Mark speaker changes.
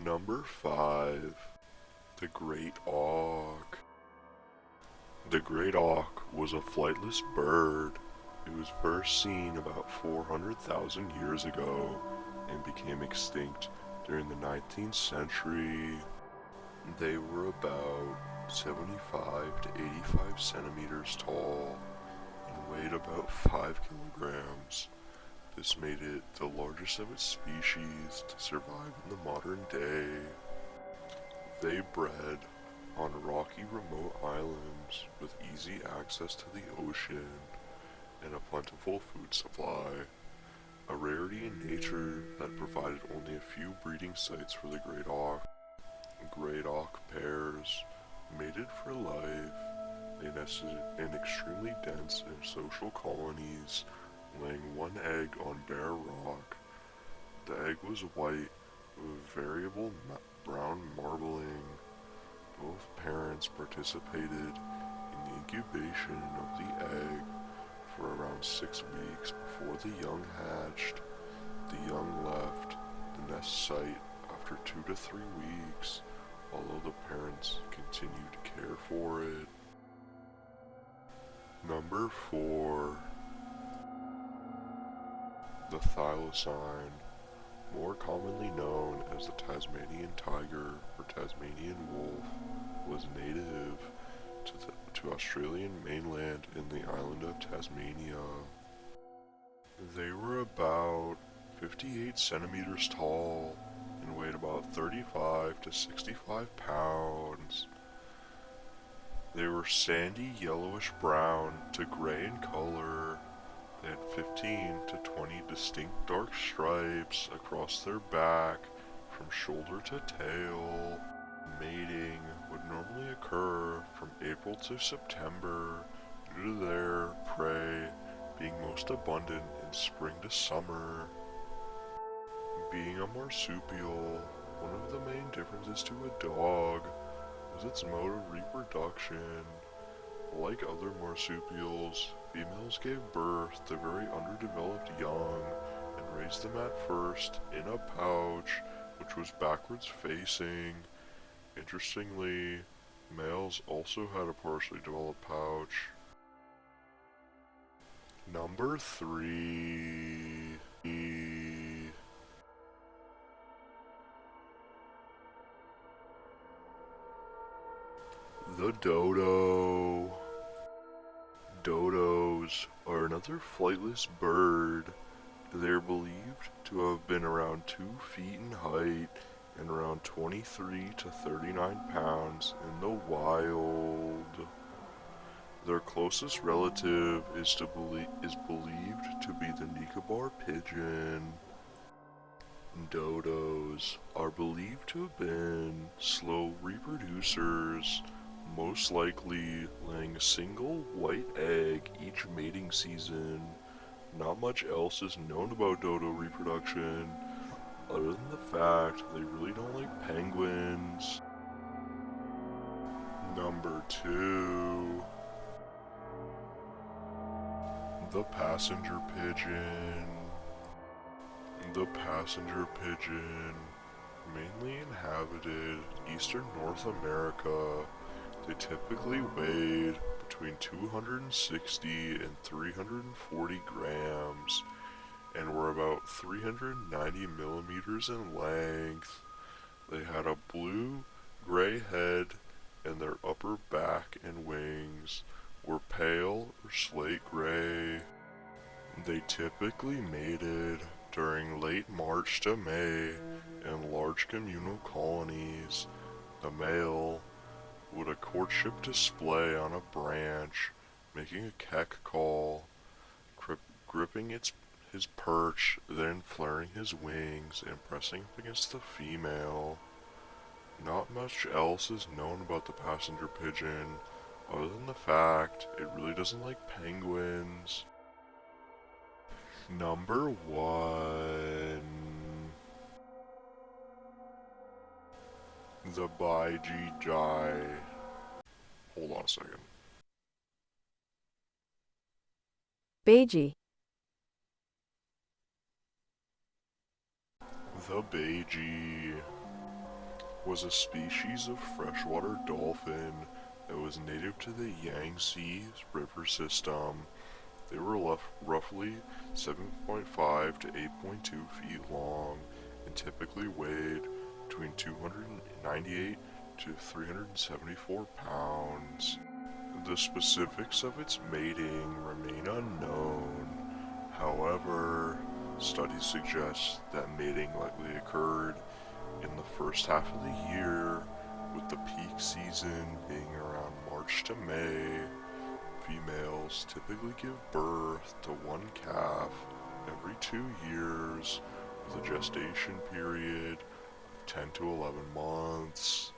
Speaker 1: Number 5. The Great Auk. The great auk was a flightless bird. It was first seen about 400,000 years ago and became extinct during the 19th century. They were about 75 to 85 centimeters tall and weighed about 5 kilograms. This made it the largest of its species to survive in the modern day. They bred on rocky remote islands with easy access to the ocean and a plentiful food supply, a rarity in nature that provided only a few breeding sites for the great auk. Great auk pairs mated for life. They nested in extremely dense and social colonies, laying one egg on bare rock. The egg was white with variable brown marbling. Both parents participated in the incubation of the egg for around 6 weeks before the young hatched. The young left the nest site after 2 to 3 weeks, although the parents continued to care for it. Number 4. The thylacine, more commonly known as the Tasmanian tiger or Tasmanian wolf, was native to Australian mainland in the island of Tasmania. They were about 58 centimeters tall and weighed about 35 to 65 pounds. They were sandy yellowish brown to gray in color. They had 15 to 20 distinct dark stripes across their back from shoulder to tail. Mating would normally occur from April to September due to their prey being most abundant in spring to summer. Being a marsupial, one of the main differences to a dog was its mode of reproduction. Like other marsupials, females gave birth to very underdeveloped young and raised them at first in a pouch which was backwards facing. Interestingly, males also had a partially developed pouch. Number 3. The dodo. Dodos are another flightless bird. They are believed to have been around 2 feet in height and around 23 to 39 pounds in the wild. Their closest relative is believed to be the Nicobar pigeon. Dodos are believed to have been slow reproducers, most likely laying a single white egg each mating season. Not much else is known about dodo reproduction, other than the fact they really don't like penguins. Number 2. The passenger pigeon. The passenger pigeon mainly inhabited eastern North America. They typically weighed between 260 and 340 grams and were about 390 millimeters in length. They had a blue-gray head, and their upper back and wings were pale or slate gray. They typically mated during late March to May in large communal colonies. The male would a courtship display on a branch, making a keck call, gripping his perch, then flaring his wings and pressing up against the female. Not much else is known about the passenger pigeon, other than the fact it really doesn't like penguins. Number 1. The Baiji-Jai. Hold on a second.
Speaker 2: Beiji.
Speaker 1: The Beiji. was a species of freshwater dolphin that was native to the Yangtze River system. They were roughly 7.5 to 8.2 feet long and typically weighed between 298 to 374 pounds. The specifics of its mating remain unknown. However, studies suggest that mating likely occurred in the first half of the year, with the peak season being around March to May. Females typically give birth to one calf every 2 years, with a gestation period of 10 to 11 months.